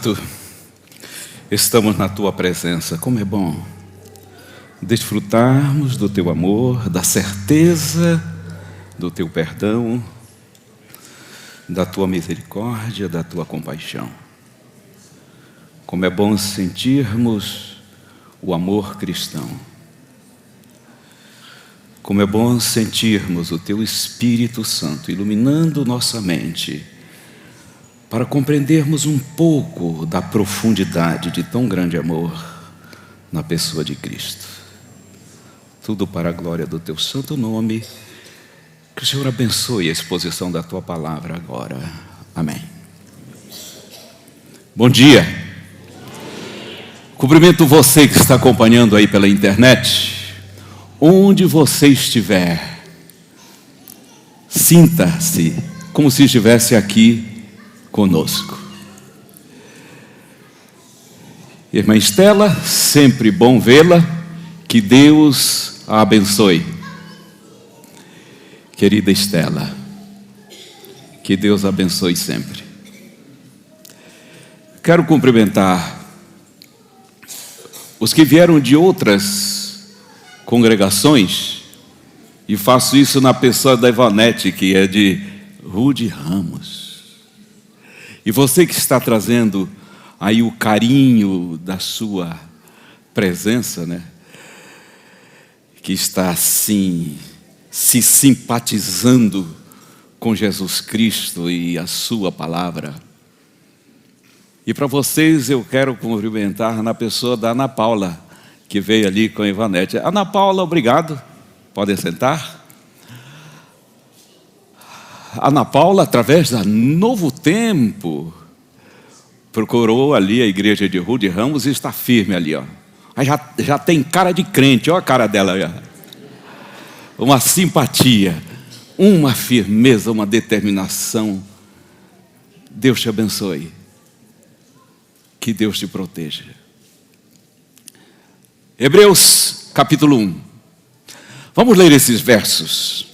Santo, estamos na Tua presença. Como é bom desfrutarmos do Teu amor, da certeza do Teu perdão, da Tua misericórdia, da Tua compaixão. Como é bom sentirmos o amor cristão. Como é bom sentirmos o Teu Espírito Santo iluminando nossa mente para compreendermos um pouco da profundidade de tão grande amor na pessoa de Cristo. Tudo para a glória do Teu santo nome. Que o Senhor abençoe a exposição da Tua palavra agora. Amém. Bom dia. Cumprimento você que está acompanhando aí pela internet. Onde você estiver, sinta-se como se estivesse aqui conosco. Irmã Estela, sempre bom vê-la. Que Deus a abençoe. Querida Estela, que Deus a abençoe sempre. Quero cumprimentar os que vieram de outras congregações, e faço isso na pessoa da Ivonete, que é de Rude Ramos. E você que está trazendo aí o carinho da sua presença, né? Que está assim, se simpatizando com Jesus Cristo e a sua palavra. E para vocês eu quero cumprimentar na pessoa da Ana Paula, que veio ali com a Ivonete. Ana Paula, obrigado. Podem sentar. Ana Paula, através da Novo Tempo, procurou ali a igreja de Rude Ramos e está firme ali, ó. Já tem cara de crente, olha a cara dela aí, ó. Uma simpatia, uma firmeza, uma determinação. Deus te abençoe. Que Deus te proteja. Hebreus capítulo 1. Vamos ler esses versos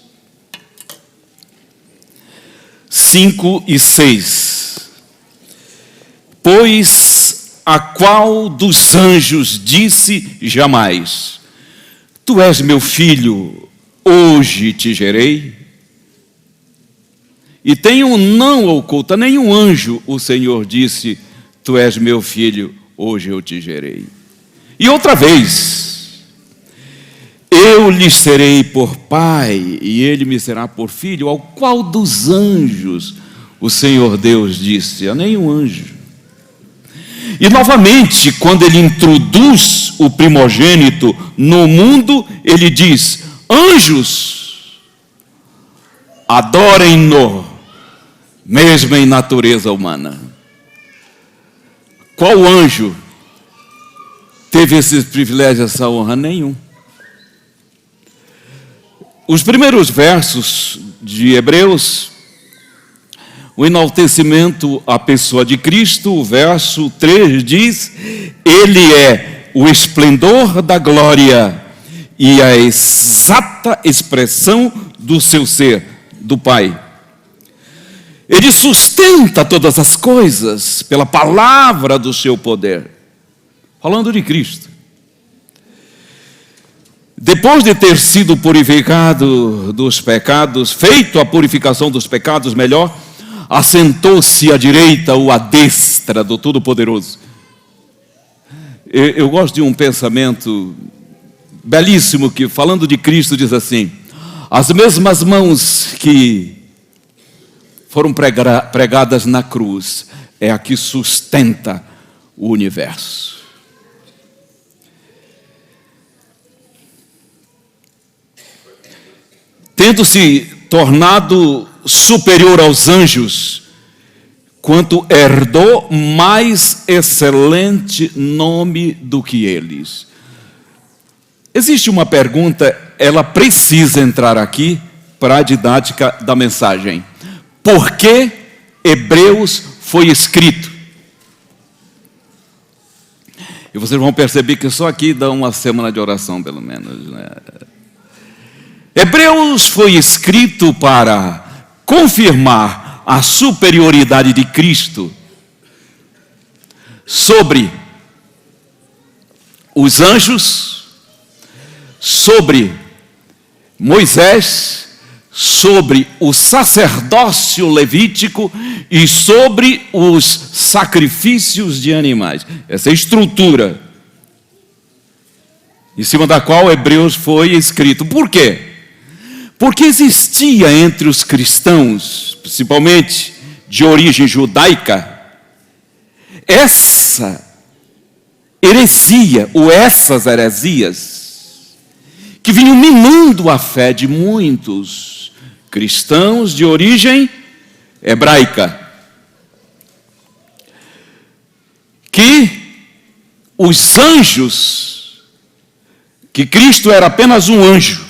5 e 6. Pois a qual dos anjos disse jamais: Tu és meu filho, hoje te gerei? E tenho não oculta nenhum anjo, o Senhor disse: Tu és meu filho, hoje eu te gerei. E outra vez: Eu lhe serei por pai, e ele me será por filho. Ao qual dos anjos o Senhor Deus disse: A nenhum anjo. E novamente, quando ele introduz o primogênito no mundo, ele diz: Anjos, adorem-no, mesmo em natureza humana. Qual anjo teve esse privilégio, essa honra? Nenhum. Os primeiros versos de Hebreus, o enaltecimento à pessoa de Cristo, o verso 3 diz: Ele é o esplendor da glória e a exata expressão do seu ser, do Pai. Ele sustenta todas as coisas pela palavra do seu poder. Falando de Cristo. Depois de ter sido purificado dos pecados, feito a purificação dos pecados, melhor, assentou-se à direita ou à destra do Todo-Poderoso. Eu gosto de um pensamento belíssimo que, falando de Cristo, diz assim: as mesmas mãos que foram pregadas na cruz é a que sustenta o universo. Tendo-se tornado superior aos anjos, quanto herdou mais excelente nome do que eles. Existe uma pergunta, ela precisa entrar aqui para a didática da mensagem. Por que Hebreus foi escrito? E vocês vão perceber que só aqui dá uma semana de oração, pelo menos, né? Hebreus foi escrito para confirmar a superioridade de Cristo sobre os anjos, sobre Moisés, sobre o sacerdócio levítico e sobre os sacrifícios de animais. Essa é a estrutura em cima da qual Hebreus foi escrito. Por quê? Porque existia entre os cristãos, principalmente de origem judaica, essa heresia, ou essas heresias, que vinham minando a fé de muitos cristãos de origem hebraica, que os anjos, que Cristo era apenas um anjo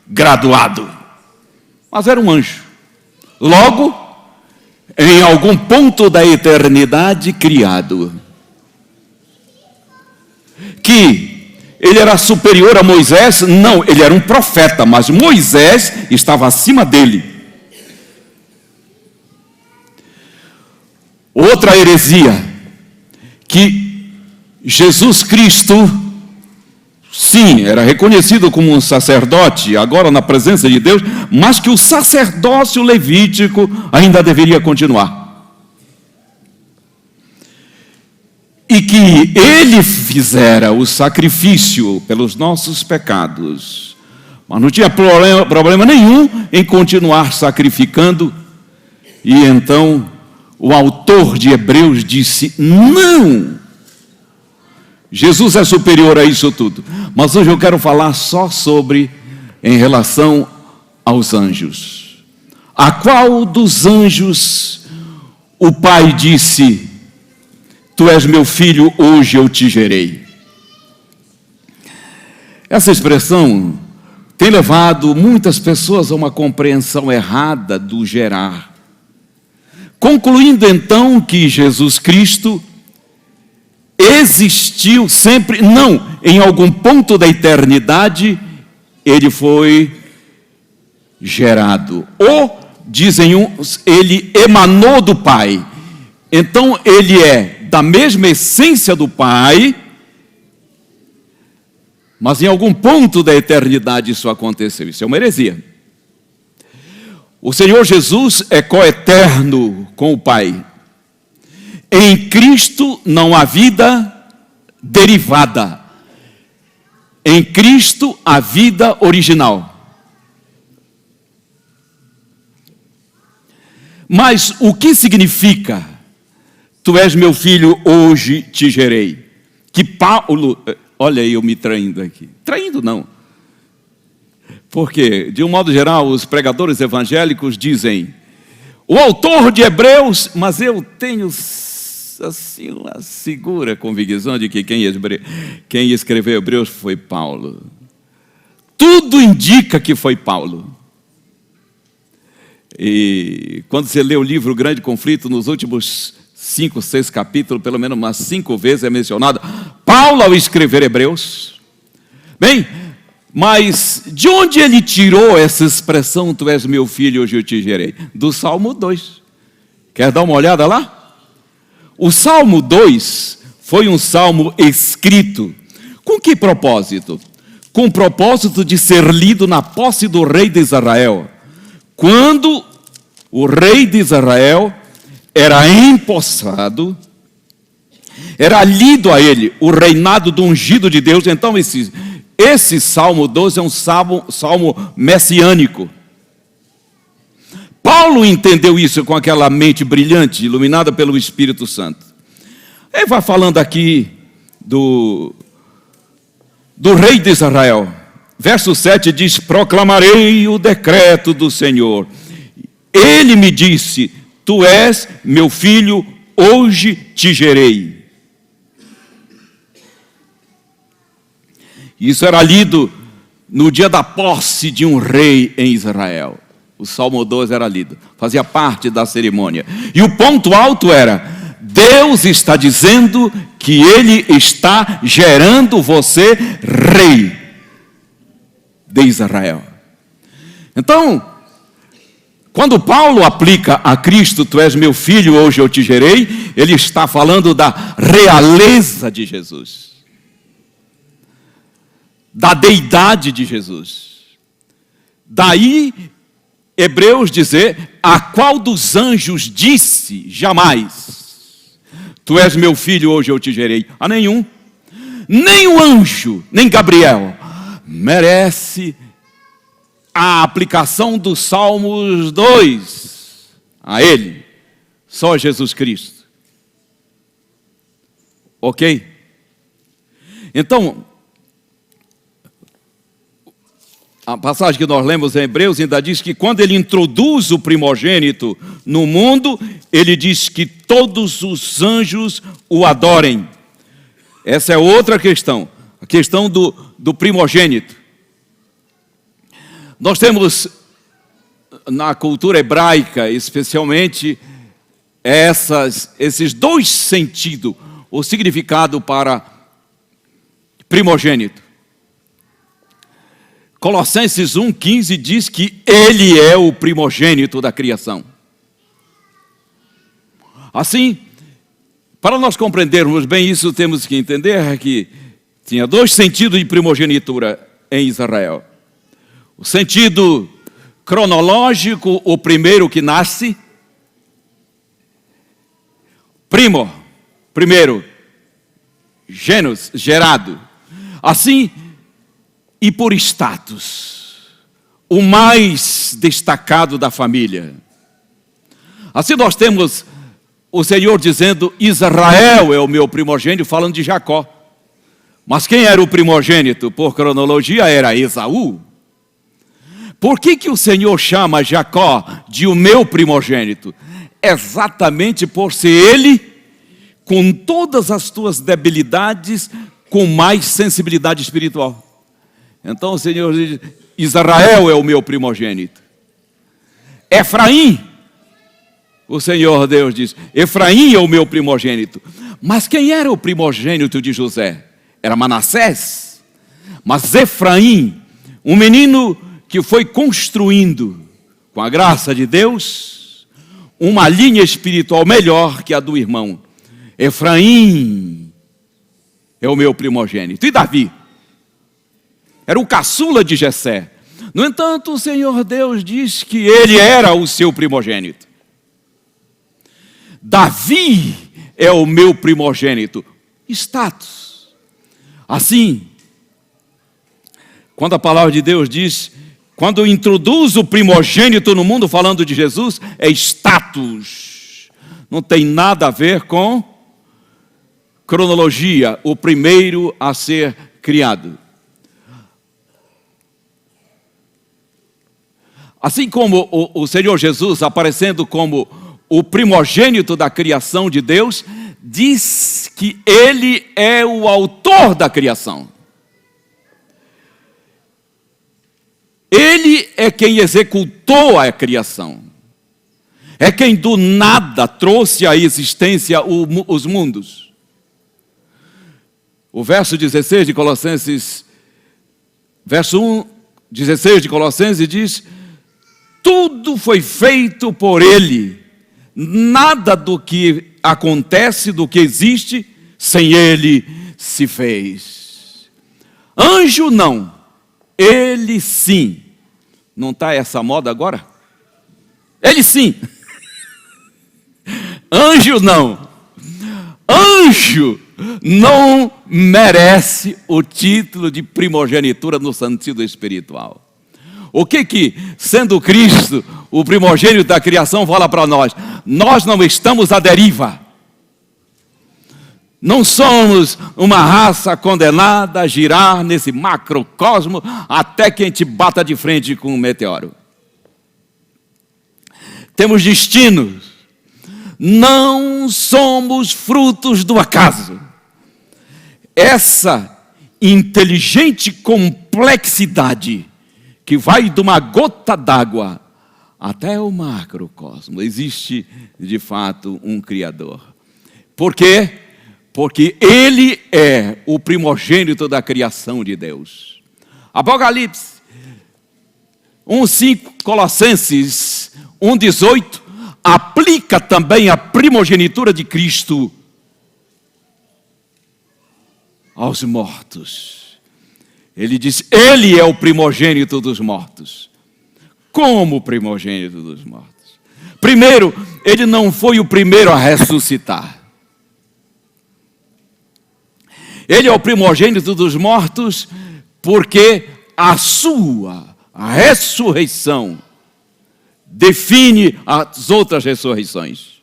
graduado, mas era um anjo. Logo, em algum ponto da eternidade, criado. Que ele era superior a Moisés? Não, ele era um profeta, mas Moisés estava acima dele. Outra heresia, que Jesus Cristo, sim, era reconhecido como um sacerdote, agora na presença de Deus, mas que o sacerdócio levítico ainda deveria continuar. E que ele fizera o sacrifício pelos nossos pecados, mas não tinha problema nenhum em continuar sacrificando. E então o autor de Hebreus disse: não, Jesus é superior a isso tudo. Mas hoje eu quero falar só sobre, em relação aos anjos. A qual dos anjos o Pai disse: tu és meu filho, hoje eu te gerei? Essa expressão tem levado muitas pessoas a uma compreensão errada do gerar, concluindo então que Jesus Cristo existiu sempre. Não, em algum ponto da eternidade ele foi gerado, ou dizem uns, ele emanou do Pai. Então ele é da mesma essência do Pai, mas em algum ponto da eternidade isso aconteceu. Isso é uma heresia. O Senhor Jesus é coeterno com o Pai. Em Cristo não há vida derivada. Em Cristo há vida original. Mas o que significa tu és meu filho, hoje te gerei? Que Paulo, olha aí eu me traindo aqui. Traindo não. Porque, de um modo geral, os pregadores evangélicos dizem, o autor de Hebreus, mas eu tenho assim uma segura convicção de que quem escreveu Hebreus foi Paulo. Tudo indica que foi Paulo. E quando você lê o livro O Grande Conflito, nos últimos 5, 6 capítulos, pelo menos umas 5 vezes é mencionado Paulo ao escrever Hebreus. Bem, mas de onde ele tirou essa expressão, tu és meu filho, hoje eu te gerei? Do Salmo 2. Quer dar uma olhada lá? O Salmo 2 foi um salmo escrito com que propósito? Com o propósito de ser lido na posse do rei de Israel. Quando o rei de Israel era empossado, era lido a ele o reinado do ungido de Deus. Então esse Salmo 12 é um salmo messiânico. Paulo entendeu isso com aquela mente brilhante, iluminada pelo Espírito Santo. Ele vai falando aqui do rei de Israel. Verso 7 diz, proclamarei o decreto do Senhor. Ele me disse, tu és meu filho, hoje te gerei. Isso era lido no dia da posse de um rei em Israel. O Salmo 12 era lido, fazia parte da cerimônia. E o ponto alto era, Deus está dizendo que Ele está gerando você rei de Israel. Então, Quando Paulo aplica a Cristo, tu és meu filho, hoje eu te gerei, ele está falando da realeza de Jesus, da deidade de Jesus. Daí, Hebreus dizer, a qual dos anjos disse jamais, tu és meu filho, hoje eu te gerei? A nenhum. Nem o anjo, nem Gabriel, merece a aplicação dos Salmos 2 a ele. Só Jesus Cristo. Ok? Então, a passagem que nós lemos em Hebreus ainda diz que quando ele introduz o primogênito no mundo, ele diz que todos os anjos o adorem. Essa é outra questão, a questão do primogênito. Nós temos, na cultura hebraica, especialmente, esses dois sentidos, o significado para primogênito. Colossenses 1,15 diz que ele é o primogênito da criação. Assim, para nós compreendermos bem isso, temos que entender que tinha dois sentidos de primogenitura em Israel. O sentido cronológico, o primeiro que nasce. Primeiro, gênus, gerado. Assim, e por status, o mais destacado da família. Assim nós temos o Senhor dizendo, Israel é o meu primogênito, falando de Jacó. Mas quem era o primogênito? Por cronologia era Esaú. Por que o Senhor chama Jacó de o meu primogênito? Exatamente por ser ele, com todas as tuas debilidades, com mais sensibilidade espiritual. Então o Senhor diz, Israel é o meu primogênito. Efraim, o Senhor Deus diz, Efraim é o meu primogênito. Mas quem era o primogênito de José? Era Manassés. Mas Efraim, um menino que foi construindo, com a graça de Deus, uma linha espiritual melhor que a do irmão. Efraim é o meu primogênito. E Davi? Era o caçula de Jessé. No entanto, o Senhor Deus diz que ele era o seu primogênito. Davi é o meu primogênito. Status. Assim, quando a palavra de Deus diz, quando introduz o primogênito no mundo, falando de Jesus, é status. Não tem nada a ver com cronologia, o primeiro a ser criado. Assim como o Senhor Jesus, aparecendo como o primogênito da criação de Deus, diz que ele é o autor da criação. Ele é quem executou a criação. É quem do nada trouxe à existência os mundos. O verso 16 de Colossenses, verso 1, 16 de Colossenses diz, tudo foi feito por ele. Nada do que acontece, do que existe, sem ele se fez. Anjo não, ele sim. Não está essa moda agora? Ele sim. Anjo não. Anjo não merece o título de primogenitura no sentido espiritual. O que, sendo Cristo, o primogênito da criação, fala para nós? Nós não estamos à deriva. Não somos uma raça condenada a girar nesse macrocosmo até que a gente bata de frente com um meteoro. Temos destino. Não somos frutos do acaso. Essa inteligente complexidade que vai de uma gota d'água até o macrocosmo. Existe, de fato, um Criador. Por quê? Porque ele é o primogênito da criação de Deus. Apocalipse 1:5, Colossenses 1,18, aplica também a primogenitura de Cristo aos mortos. Ele diz, ele é o primogênito dos mortos. Como primogênito dos mortos? Primeiro, ele não foi o primeiro a ressuscitar. Ele é o primogênito dos mortos porque a sua ressurreição define as outras ressurreições.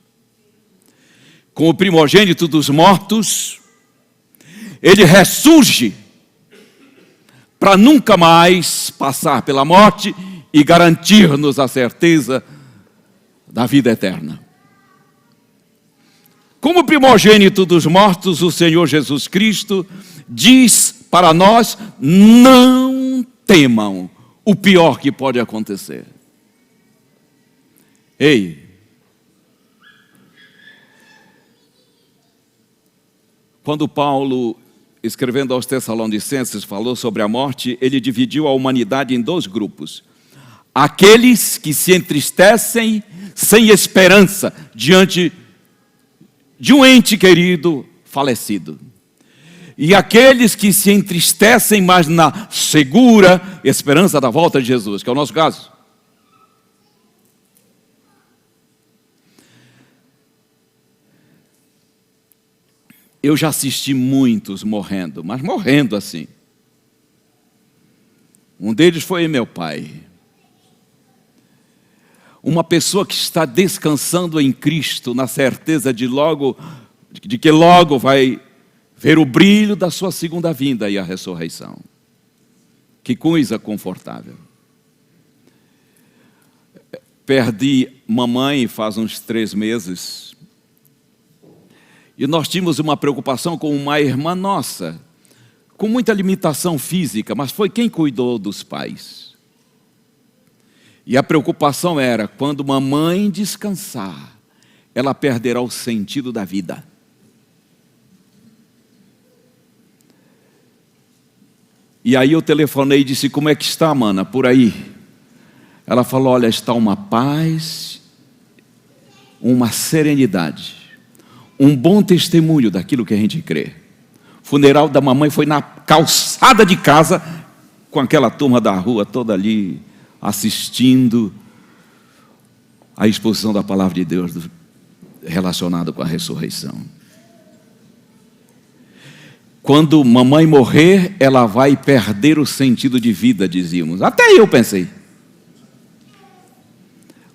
Com o primogênito dos mortos, ele ressurge para nunca mais passar pela morte e garantir-nos a certeza da vida eterna. Como primogênito dos mortos, o Senhor Jesus Cristo diz para nós, não temam o pior que pode acontecer. Ei, quando Paulo, escrevendo aos Tessalonicenses, falou sobre a morte, ele dividiu a humanidade em dois grupos. Aqueles que se entristecem sem esperança diante de um ente querido falecido. E aqueles que se entristecem, mas na segura esperança da volta de Jesus, que é o nosso caso. Eu já assisti muitos morrendo, mas morrendo assim. Um deles foi meu pai. Uma pessoa que está descansando em Cristo, na certeza de que logo vai ver o brilho da sua segunda vinda e a ressurreição. Que coisa confortável. Perdi mamãe faz uns 3 meses. E nós tínhamos uma preocupação com uma irmã nossa, com muita limitação física, mas foi quem cuidou dos pais. E a preocupação era, quando mamãe descansar, ela perderá o sentido da vida. E aí eu telefonei e disse, como é que está, mana, por aí? Ela falou, olha, está uma paz, uma serenidade, um bom testemunho daquilo que a gente crê. O funeral da mamãe foi na calçada de casa, com aquela turma da rua toda ali, assistindo a exposição da palavra de Deus relacionada com a ressurreição. Quando mamãe morrer, ela vai perder o sentido de vida, dizíamos. Até eu pensei.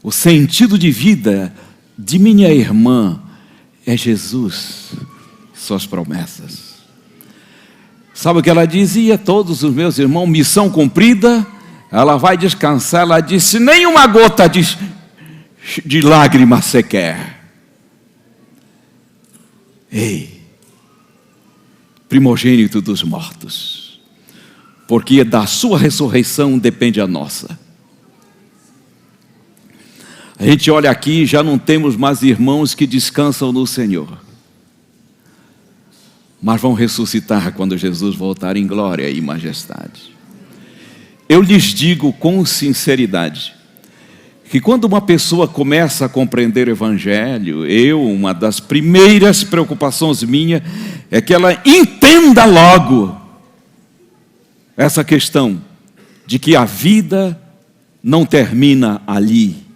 O sentido de vida de minha irmã é Jesus, suas promessas. Sabe o que ela dizia? Todos os meus irmãos, missão cumprida. Ela vai descansar, ela disse, nenhuma gota de lágrima sequer. Ei, primogênito dos mortos, porque da sua ressurreição depende a nossa. A gente olha aqui, já não temos mais irmãos que descansam no Senhor, mas vão ressuscitar quando Jesus voltar em glória e majestade. Eu lhes digo com sinceridade, que quando uma pessoa começa a compreender o Evangelho, uma das primeiras preocupações minha é que ela entenda logo essa questão de que a vida não termina ali.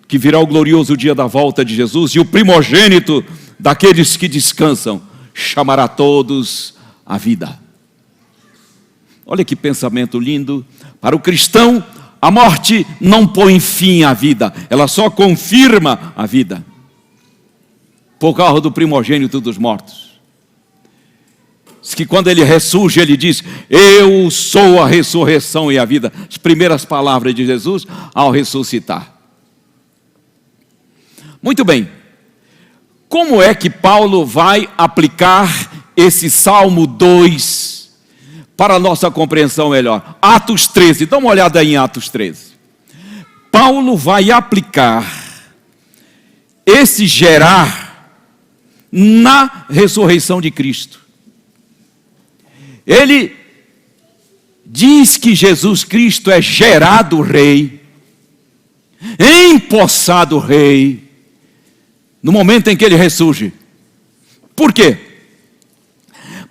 Que virá o glorioso dia da volta de Jesus e o primogênito daqueles que descansam chamará todos a vida. Olha que pensamento lindo. Para o cristão, a morte não põe fim à vida, ela só confirma a vida. Por causa do primogênito dos mortos. Diz que quando ele ressurge, ele diz, eu sou a ressurreição e a vida. As primeiras palavras de Jesus ao ressuscitar. Muito bem. Como é que Paulo vai aplicar esse Salmo 2 para a nossa compreensão melhor? Atos 13, dá uma olhada aí em Atos 13. Paulo vai aplicar esse gerar na ressurreição de Cristo. Ele diz que Jesus Cristo é gerado rei, empossado rei, no momento em que ele ressurge. Por quê?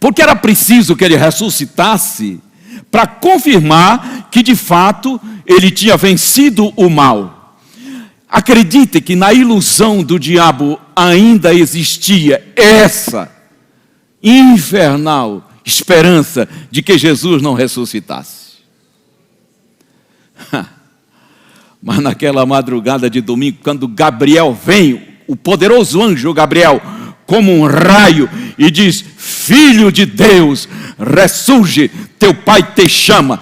Porque era preciso que ele ressuscitasse para confirmar que de fato ele tinha vencido o mal. Acredite que na ilusão do diabo ainda existia essa infernal esperança de que Jesus não ressuscitasse. Mas naquela madrugada de domingo, quando Gabriel vem, o poderoso anjo Gabriel, como um raio, e diz: Filho de Deus, ressurge, teu pai te chama.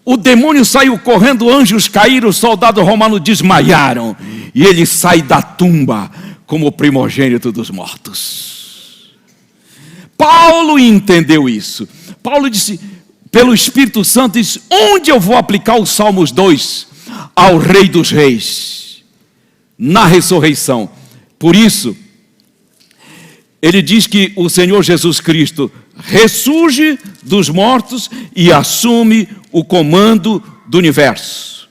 O demônio saiu correndo, anjos caíram, os soldados romanos desmaiaram, e ele sai da tumba como o primogênito dos mortos. Paulo entendeu isso. Paulo disse, pelo Espírito Santo, disse: onde eu vou aplicar os Salmos 2? Ao Rei dos Reis, na ressurreição. Por isso, ele diz que o Senhor Jesus Cristo ressurge dos mortos e assume o comando do universo.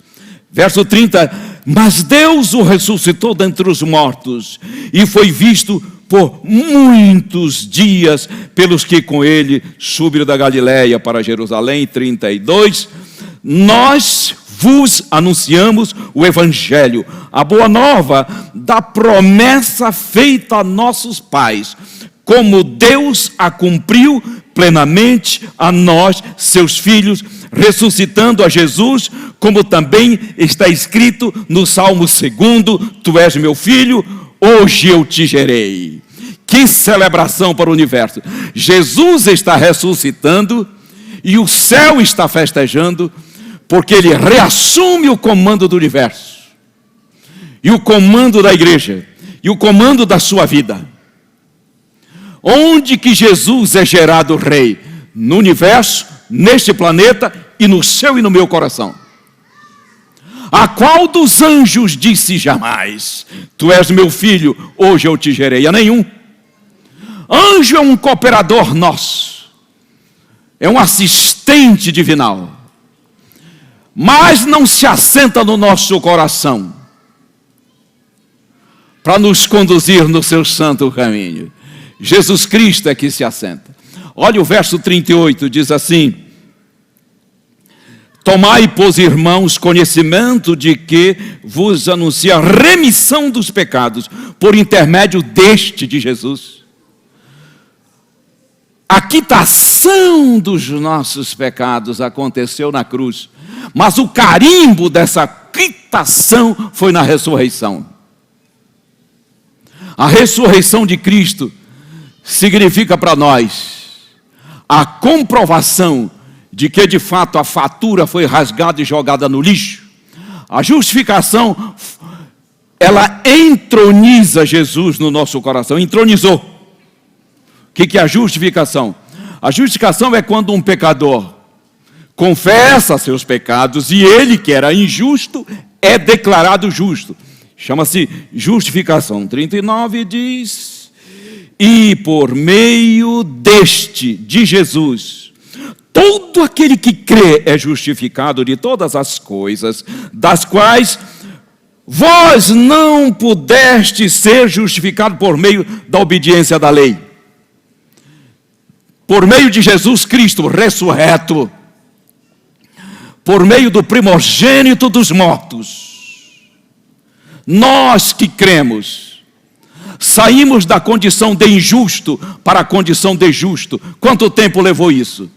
Verso 30, mas Deus o ressuscitou dentre os mortos e foi visto por muitos dias pelos que com ele subiram da Galileia para Jerusalém. 32, nós vos anunciamos o Evangelho, a boa nova da promessa feita a nossos pais, como Deus a cumpriu plenamente a nós, seus filhos, ressuscitando a Jesus, como também está escrito no Salmo 2, tu és meu filho, hoje eu te gerei. Que celebração para o universo! Jesus está ressuscitando e o céu está festejando, porque ele reassume o comando do universo, e o comando da igreja, e o comando da sua vida. Onde que Jesus é gerado rei? No universo, neste planeta, e no seu e no meu coração. A qual dos anjos disse jamais: tu és meu filho, hoje eu te gerei? A nenhum. Anjo é um cooperador nosso, é um assistente divinal, mas não se assenta no nosso coração para nos conduzir no seu santo caminho. Jesus Cristo é que se assenta. Olha o verso 38, diz assim: tomai, pois, irmãos, conhecimento de que vos anuncia a remissão dos pecados por intermédio deste, de Jesus. A quitação dos nossos pecados aconteceu na cruz, mas o carimbo dessa quitação foi na ressurreição. A ressurreição de Cristo significa para nós a comprovação de que de fato a fatura foi rasgada e jogada no lixo. A justificação, ela entroniza Jesus no nosso coração, entronizou. O que é a justificação? A justificação é quando um pecador confessa seus pecados e ele, que era injusto, é declarado justo. Chama-se justificação. 39 diz: e por meio deste, de Jesus, todo aquele que crê é justificado de todas as coisas, das quais vós não pudeste ser justificado por meio da obediência da lei. Por meio de Jesus Cristo ressurreto, por meio do primogênito dos mortos, nós que cremos, saímos da condição de injusto para a condição de justo. Quanto tempo levou isso?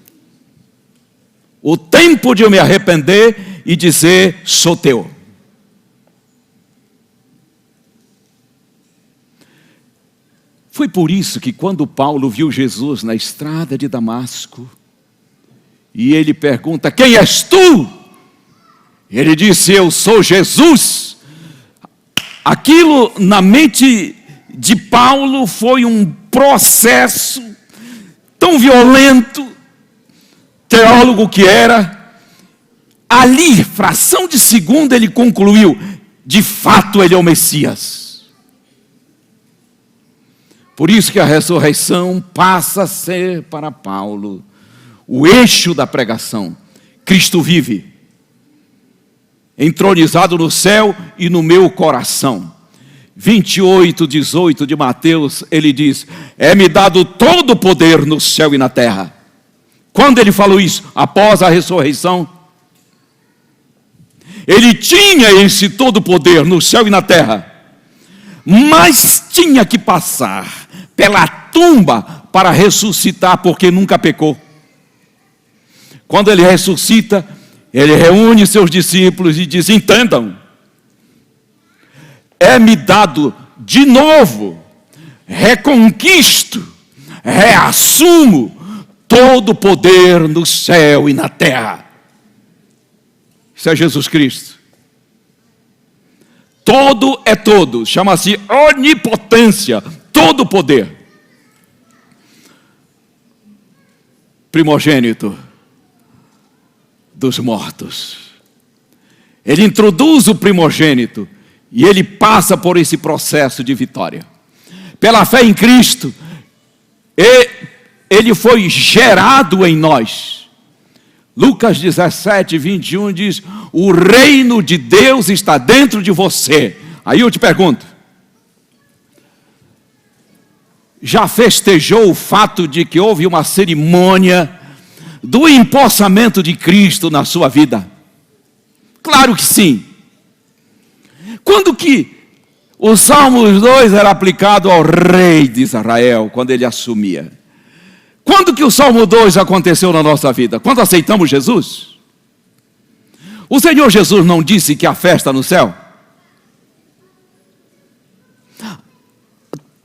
O tempo de eu me arrepender e dizer: sou teu. Foi por isso que quando Paulo viu Jesus na estrada de Damasco, e ele pergunta: quem és tu? Ele disse: eu sou Jesus. Aquilo na mente de Paulo foi um processo tão violento, teólogo que era. Ali, fração de segundo, ele concluiu: de fato ele é o Messias. Por isso que a ressurreição passa a ser para Paulo o eixo da pregação. Cristo vive, entronizado no céu e no meu coração. 28:18 de Mateus, ele diz: é-me dado todo o poder no céu e na terra. Quando ele falou isso? Após a ressurreição. Ele tinha esse todo o poder no céu e na terra, mas tinha que passar pela tumba para ressuscitar, porque nunca pecou. Quando ele ressuscita, ele reúne seus discípulos e diz: entendam, é-me dado de novo, reconquisto, reassumo todo o poder no céu e na terra. Isso é Jesus Cristo. Todo é todo, chama-se onipotência, todo o poder. Primogênito dos mortos. Ele introduz o primogênito e ele passa por esse processo de vitória. Pela fé em Cristo, ele foi gerado em nós. Lucas 17:21 diz: o reino de Deus está dentro de você. Aí eu te pergunto, já festejou o fato de que houve uma cerimônia do empossamento de Cristo na sua vida? Claro que sim. Quando que o Salmos 2 era aplicado ao rei de Israel, quando ele assumia? Quando que o Salmo 2 aconteceu na nossa vida? Quando aceitamos Jesus? O Senhor Jesus não disse que há festa no céu?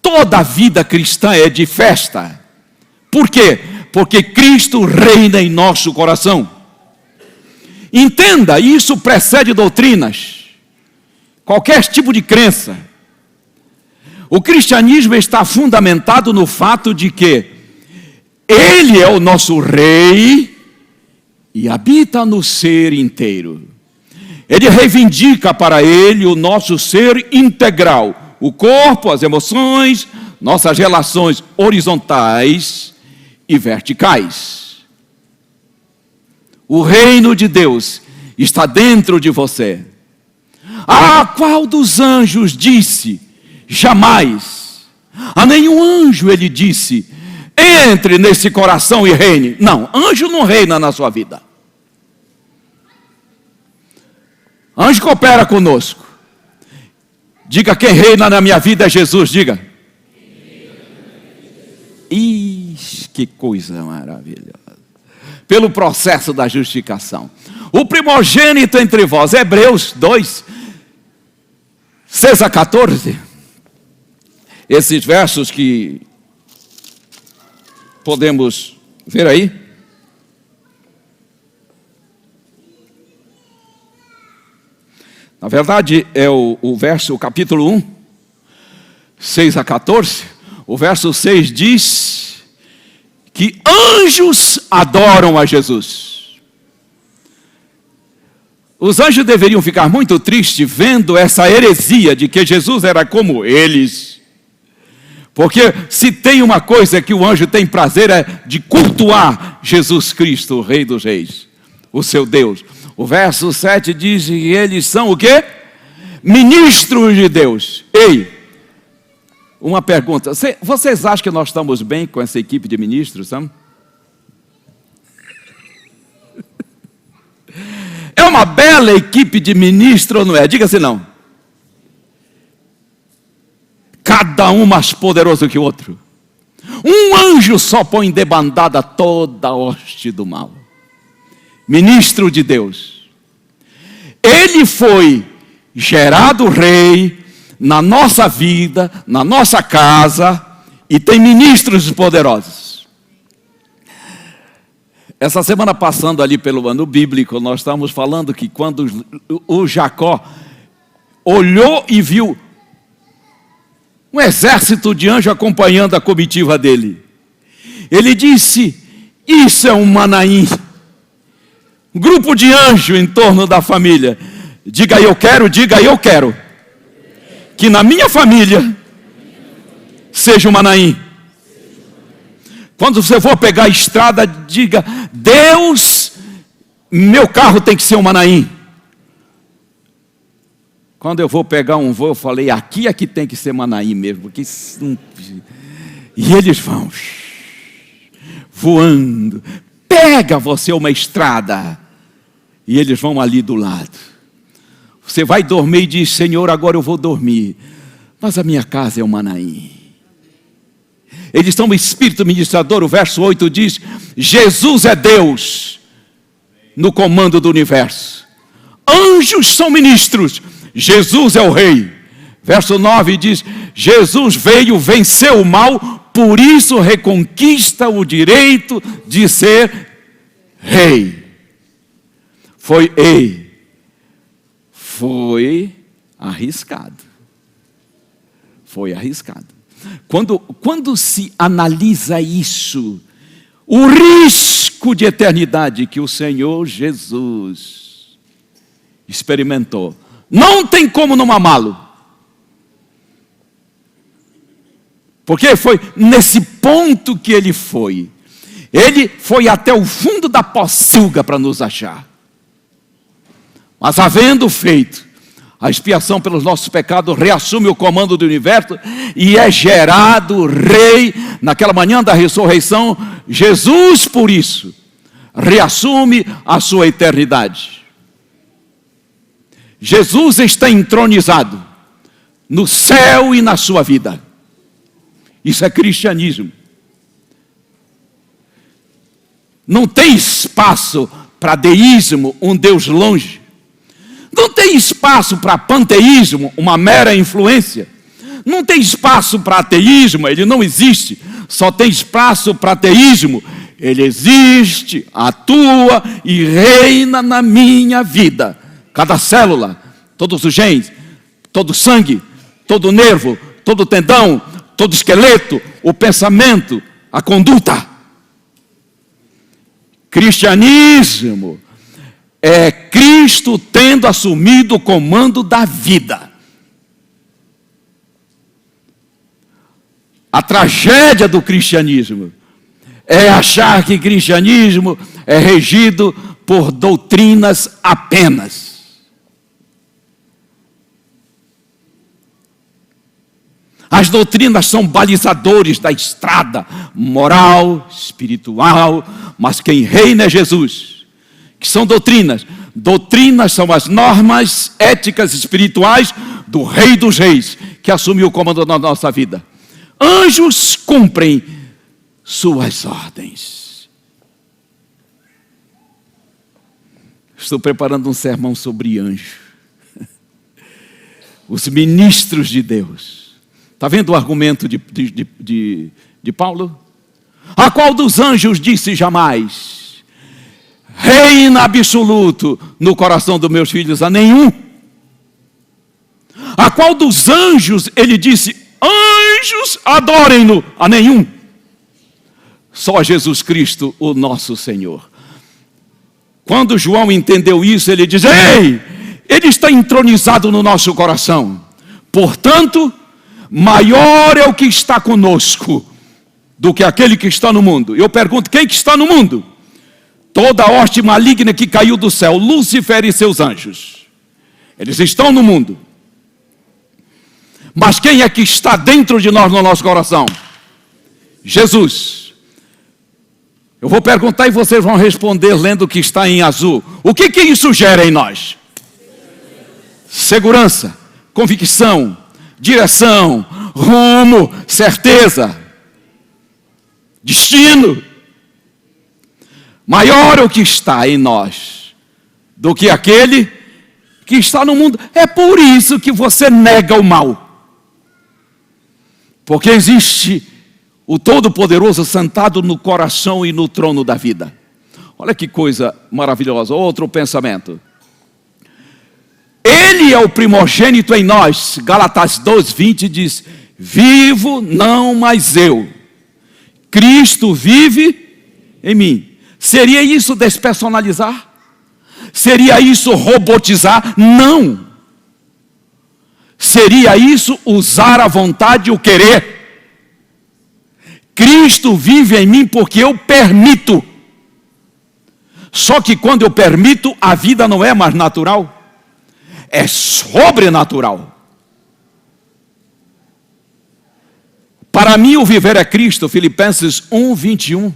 Toda a vida cristã é de festa. Por quê? Porque Cristo reina em nosso coração. Entenda, isso precede doutrinas, qualquer tipo de crença. O cristianismo está fundamentado no fato de que Ele é o nosso rei e habita no ser inteiro. Ele reivindica para Ele o nosso ser integral, o corpo, as emoções, nossas relações horizontais e verticais. O reino de Deus está dentro de você. Qual dos anjos disse? Jamais. A nenhum anjo ele disse: entre nesse coração e reine. Não, anjo não reina na sua vida. Anjo coopera conosco. Diga: quem reina na minha vida é Jesus. Diga. Que coisa maravilhosa. Pelo processo da justificação. O primogênito entre vós, Hebreus 2, 6-14. Esses versos que podemos ver aí. Na verdade, é o capítulo 1, 6-14. O verso 6 diz que anjos adoram a Jesus. Os anjos deveriam ficar muito tristes vendo essa heresia de que Jesus era como eles. Porque se tem uma coisa que o anjo tem prazer é de cultuar Jesus Cristo, o Rei dos Reis, o seu Deus. O verso 7 diz que eles são o quê? Ministros de Deus. Ei, uma pergunta. Vocês acham que nós estamos bem com essa equipe de ministros? Não? É uma bela equipe de ministros, não é? Diga assim não. Cada um mais poderoso que o outro. Um anjo só põe debandada toda a hoste do mal. Ministro de Deus. Ele foi gerado rei na nossa vida, na nossa casa, e tem ministros poderosos. Essa semana, passando ali pelo ano bíblico, nós estávamos falando que quando o Jacó olhou e viu um exército de anjos acompanhando a comitiva dele, ele disse: isso é um Manaim. Um grupo de anjos em torno da família. Diga eu quero, diga eu quero. Que na minha família seja um Manaim. Quando você for pegar a estrada, diga: Deus meu carro tem que ser um Manaim. Quando eu vou pegar um voo, eu falei, aqui é que tem que ser Manaim mesmo, porque não... E eles vão voando. Pega você uma estrada. E eles vão ali do lado. Você vai dormir e diz, Senhor, agora eu vou dormir. Mas a minha casa é um Manaim. Eles são o Espírito ministrador. O verso 8 diz, Jesus é Deus no comando do universo. Anjos são ministros. Jesus é o Rei. Verso 9 diz, Jesus veio, venceu o mal, por isso reconquista o direito de ser Rei. Foi arriscado. Foi arriscado. Quando se analisa isso, o risco de eternidade que o Senhor Jesus experimentou, não tem como não amá-lo. Porque foi nesse ponto que ele foi. Ele foi até o fundo da pocilga para nos achar. Mas havendo feito a expiação pelos nossos pecados, reassume o comando do universo e é gerado rei. Naquela manhã da ressurreição, Jesus, por isso, reassume a sua eternidade. Jesus está entronizado no céu e na sua vida. Isso é cristianismo. Não tem espaço para deísmo, um Deus longe. Não tem espaço para panteísmo, uma mera influência. Não tem espaço para ateísmo, ele não existe. Só tem espaço para ateísmo. Ele existe, atua e reina na minha vida. Cada célula, todos os genes, todo o sangue, todo o nervo, todo o tendão, todo o esqueleto, o pensamento, a conduta. Cristianismo é Cristo tendo assumido o comando da vida. A tragédia do cristianismo é achar que cristianismo é regido por doutrinas apenas. As doutrinas são balizadores da estrada moral, espiritual, mas quem reina é Jesus. Que são doutrinas? Doutrinas são as normas éticas espirituais do Rei dos Reis, que assumiu o comando da nossa vida. Anjos cumprem suas ordens. Estou preparando um sermão sobre anjo. Os ministros de Deus. Está vendo o argumento de Paulo? A qual dos anjos disse jamais, reina absoluto no coração dos meus filhos? A nenhum. A qual dos anjos ele disse, anjos adorem-no? A nenhum. Só a Jesus Cristo, o nosso Senhor. Quando João entendeu isso, ele diz, ei, ele está entronizado no nosso coração. Portanto, maior é o que está conosco do que aquele que está no mundo. Eu pergunto, quem que está no mundo? Toda a hoste maligna que caiu do céu, Lúcifer e seus anjos. Eles estão no mundo. Mas quem é que está dentro de nós, no nosso coração? Jesus. Eu vou perguntar e vocês vão responder lendo o que está em azul. O que isso gera em nós? Segurança, convicção, direção, rumo, certeza, destino. Maior é o que está em nós do que aquele que está no mundo. É por isso que você nega o mal. Porque existe o Todo-Poderoso sentado no coração e no trono da vida. Olha que coisa maravilhosa. Outro pensamento. Ele é o primogênito em nós. Gálatas 2:20 diz, vivo não mais eu, Cristo vive em mim. Seria isso despersonalizar? Seria isso robotizar? Não. Seria isso usar a vontade e o querer. Cristo vive em mim porque eu permito. Só que quando eu permito, a vida não é mais natural, é sobrenatural. Para mim o viver é Cristo, Filipenses 1:21.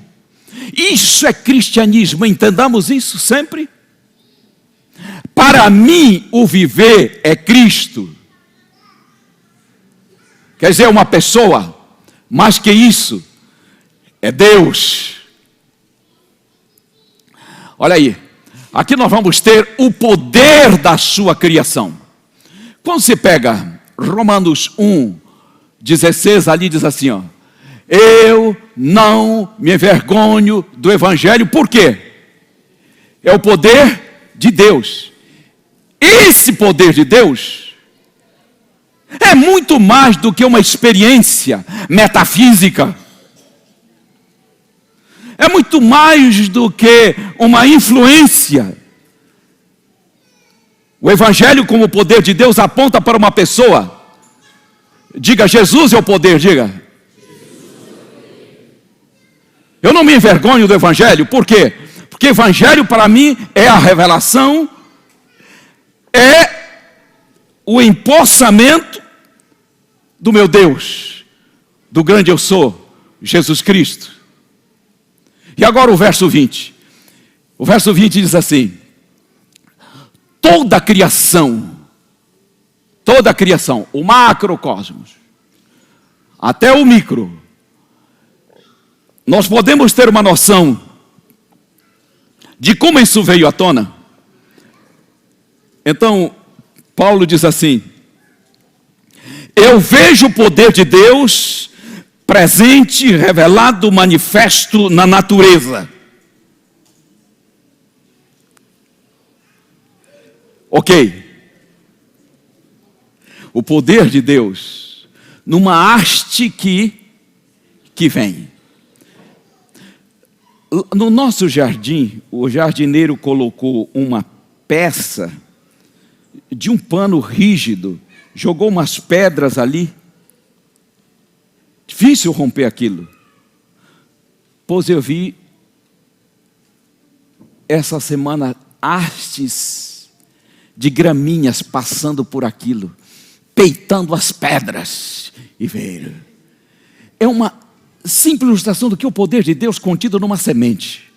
Isso é cristianismo, entendamos isso sempre. Para mim o viver é Cristo. Quer dizer, uma pessoa, mais que isso, é Deus. Olha aí, aqui nós vamos ter o poder da sua criação. Quando você pega Romanos 1:16, ali diz assim, ó: eu não me envergonho do Evangelho. Por quê? É o poder de Deus. Esse poder de Deus é muito mais do que uma experiência metafísica. É muito mais do que uma influência. O Evangelho como poder de Deus aponta para uma pessoa. Diga, Jesus é o poder, diga. Eu não me envergonho do Evangelho, por quê? Porque Evangelho para mim é a revelação, é o empossamento do meu Deus, do grande eu sou, Jesus Cristo. E agora o verso 20. O verso 20 diz assim: toda a criação, o macrocosmos, até o micro, nós podemos ter uma noção de como isso veio à tona. Então, Paulo diz assim: eu vejo o poder de Deus presente, revelado, manifesto na natureza. Ok. O poder de Deus numa haste que vem. No nosso jardim, o jardineiro colocou uma peça de um pano rígido, jogou umas pedras ali. Difícil romper aquilo. Pois eu vi essa semana hastes de graminhas passando por aquilo, peitando as pedras. E veio. É uma simples ilustração do que é o poder de Deus contido numa semente.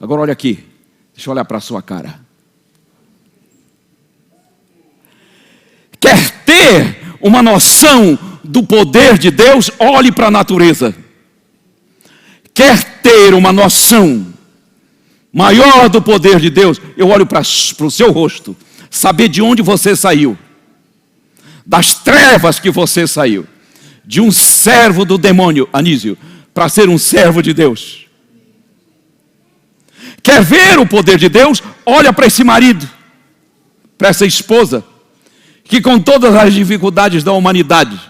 Agora olha aqui, deixa eu olhar para a sua cara. Quer ter uma noção do poder de Deus? Olhe para a natureza. Quer ter uma noção maior do poder de Deus? Eu olho para o seu rosto, saber de onde você saiu, das trevas que você saiu, de um servo do demônio, Anísio, para ser um servo de Deus. Quer ver o poder de Deus? Olha para esse marido, para essa esposa, que com todas as dificuldades da humanidade,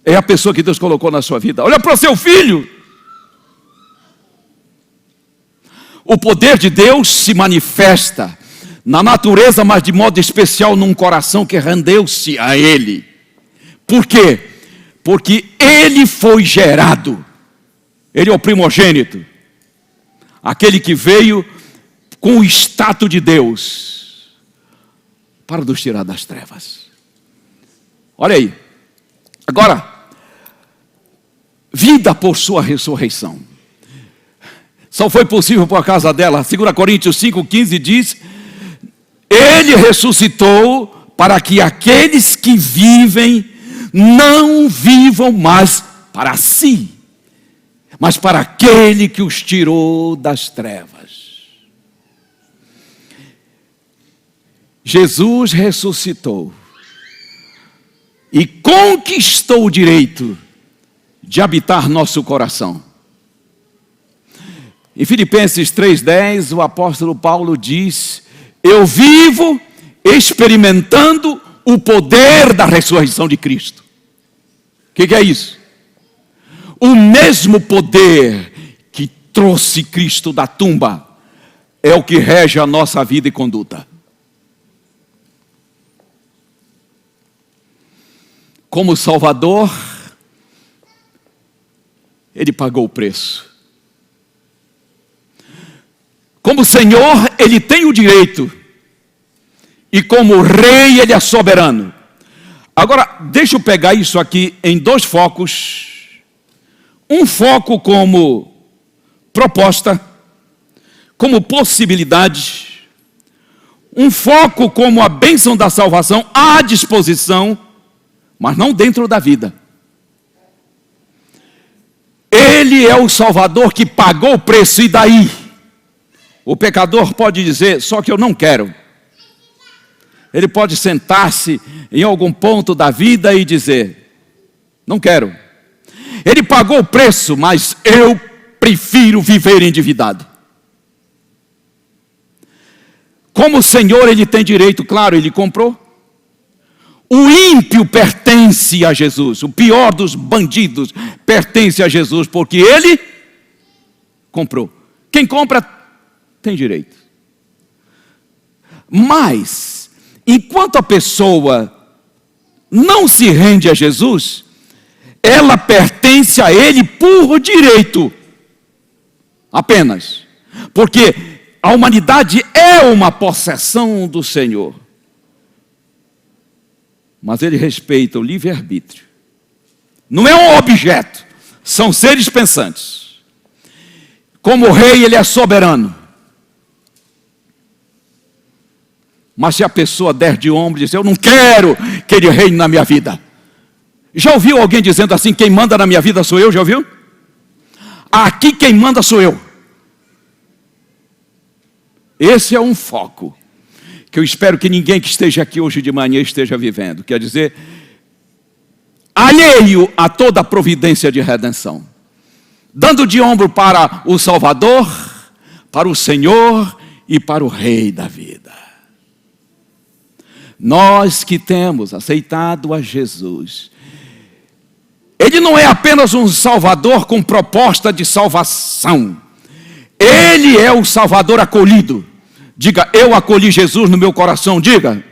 é a pessoa que Deus colocou na sua vida. Olha para o seu filho. O poder de Deus se manifesta na natureza, mas de modo especial num coração que rendeu-se a Ele. Por quê? Porque Ele foi gerado. Ele é o primogênito. Aquele que veio com o status de Deus para nos tirar das trevas. Olha aí. Agora, vida por sua ressurreição. Só foi possível por causa dela. 2 Coríntios 5,15 diz: Ele ressuscitou para que aqueles que vivem não vivam mais para si, mas para aquele que os tirou das trevas. Jesus ressuscitou e conquistou o direito de habitar nosso coração. Em Filipenses 3,10, o apóstolo Paulo diz: eu vivo experimentando o poder da ressurreição de Cristo. O que é isso? O mesmo poder que trouxe Cristo da tumba é o que rege a nossa vida e conduta. Como Salvador, Ele pagou o preço. Como Senhor, Ele tem o direito. E como Rei, Ele é soberano. Agora, deixa eu pegar isso aqui em dois focos. Um foco como proposta, como possibilidade. Um foco como a bênção da salvação à disposição, mas não dentro da vida. Ele é o Salvador que pagou o preço, e daí? O pecador pode dizer, só que eu não quero. Ele pode sentar-se em algum ponto da vida e dizer, não quero. Ele pagou o preço, mas eu prefiro viver endividado. Como o Senhor, Ele tem direito, claro, Ele comprou. O ímpio pertence a Jesus, o pior dos bandidos pertence a Jesus, porque Ele comprou. Quem compra tem direito. Mas, enquanto a pessoa não se rende a Jesus, ela pertence a Ele por direito. Apenas. Porque a humanidade é uma possessão do Senhor. Mas Ele respeita o livre-arbítrio. Não é um objeto. São seres pensantes. Como Rei, Ele é soberano. Mas se a pessoa der de ombro e dizer, eu não quero que Ele reine na minha vida. Já ouviu alguém dizendo assim, quem manda na minha vida sou eu? Já ouviu? Aqui quem manda sou eu. Esse é um foco que eu espero que ninguém que esteja aqui hoje de manhã esteja vivendo. Quer dizer, alheio a toda a providência de redenção. Dando de ombro para o Salvador, para o Senhor e para o Rei da vida. Nós que temos aceitado a Jesus, Ele não é apenas um Salvador com proposta de salvação. Ele é o Salvador acolhido. Diga, eu acolhi Jesus no meu coração, diga.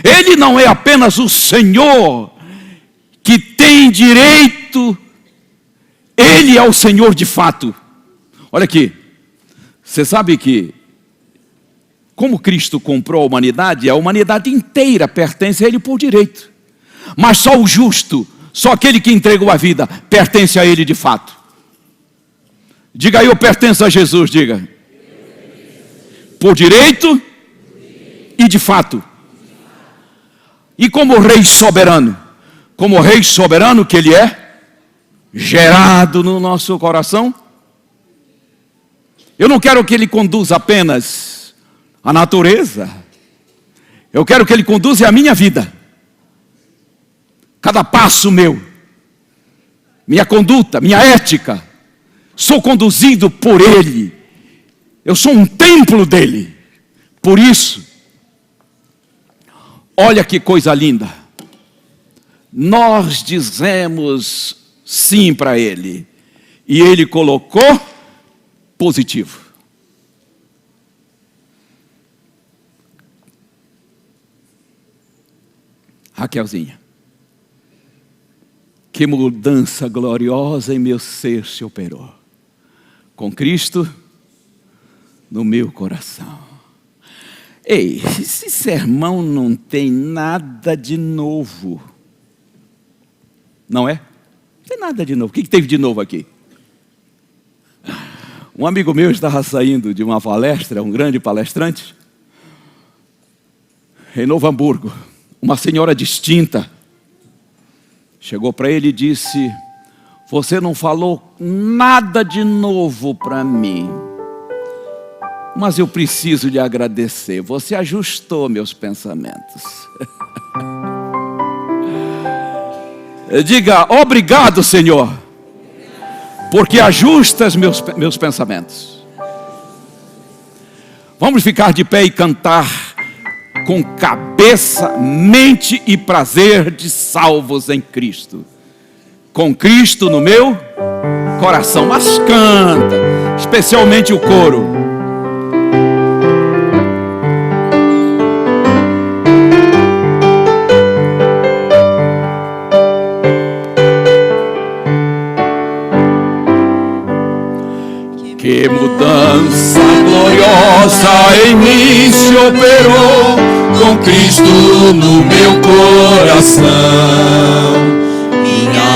Ele não é apenas o Senhor que tem direito, Ele é o Senhor de fato. Olha aqui, você sabe que, como Cristo comprou a humanidade inteira pertence a Ele por direito. Mas só o justo, só aquele que entregou a vida, pertence a Ele de fato. Diga aí, eu pertenço a Jesus, diga. Por direito e de fato. E como Rei soberano que Ele é, gerado no nosso coração. Eu não quero que Ele conduza apenas a natureza. Eu quero que Ele conduza a minha vida. Cada passo meu, minha conduta, minha ética, sou conduzido por Ele. Eu sou um templo dEle. Por isso, olha que coisa linda. Nós dizemos sim para Ele. E Ele colocou positivo. Raquelzinha, que mudança gloriosa em meu ser se operou. Com Cristo no meu coração. Ei, esse sermão não tem nada de novo. Não é? Não tem nada de novo. O que teve de novo aqui? Um amigo meu estava saindo de uma palestra, um grande palestrante, em Novo Hamburgo. Uma senhora distinta chegou para ele e disse, você não falou nada de novo para mim, mas eu preciso lhe agradecer. Você ajustou meus pensamentos. Diga, obrigado, Senhor, porque ajustas meus pensamentos. Vamos ficar de pé e cantar com cabeça, mente e prazer de salvos em Cristo. Com Cristo no meu coração. Mas canta, especialmente o coro. força gloriosa em mim se operou, com Cristo no meu coração. Minha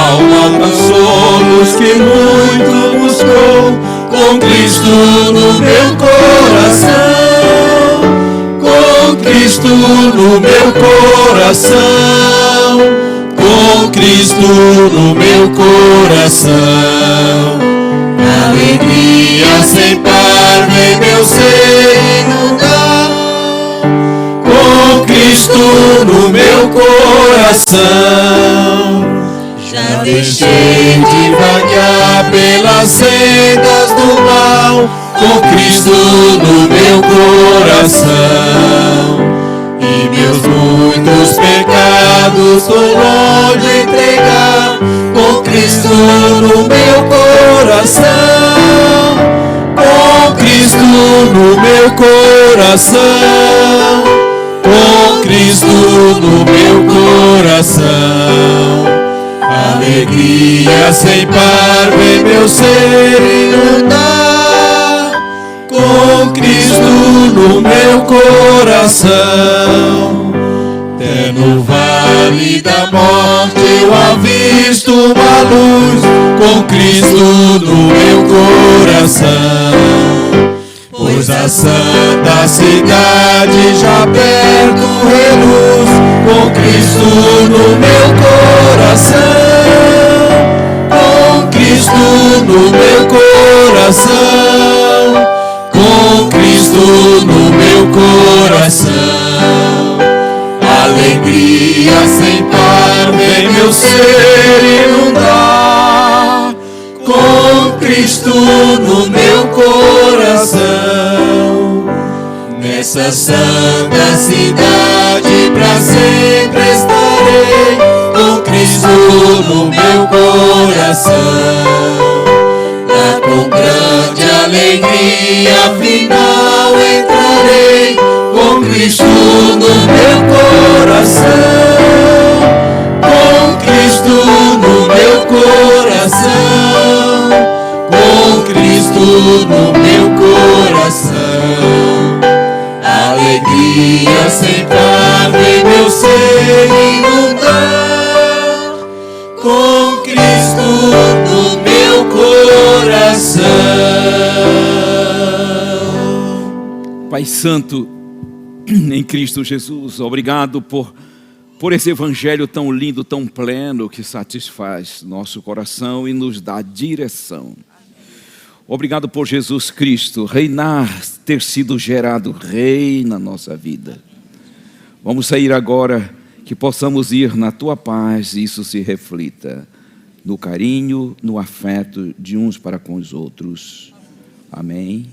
alma consolo que muito buscou, com Cristo no meu coração. Com Cristo no meu coração. Com Cristo no meu coração. Alegria sem par vem meu ser inundar. Com Cristo no meu coração. Já deixei de vaguear pelas sendas do mal, com Cristo no meu coração. E meus muitos pecados tô longe entregar, com Cristo no meu coração. Com Cristo no meu coração. Com Cristo no meu coração. Alegria sem par vem meu ser inundar, com Cristo no meu coração. Até no vale da morte eu avisto uma luz, com Cristo no meu coração. Pois a santa cidade já perto reluz, com Cristo no meu coração. Com Cristo no meu coração. Com Cristo no meu coração. Alegria sem par vem meu ser inundar, com Cristo no meu coração. Nessa santa cidade pra sempre estarei, com Cristo no meu coração. Lá com grande alegria final entrarei, com Cristo no meu coração. Com Cristo no meu coração. Com Cristo no meu coração. Alegria sem par vem meu ser inundar, com Cristo no meu coração. Pai Santo, em Cristo Jesus, obrigado por esse evangelho tão lindo, tão pleno, que satisfaz nosso coração e nos dá direção. Obrigado por Jesus Cristo reinar, ter sido gerado rei na nossa vida. Vamos sair agora, que possamos ir na tua paz e isso se reflita no carinho, no afeto de uns para com os outros. Amém.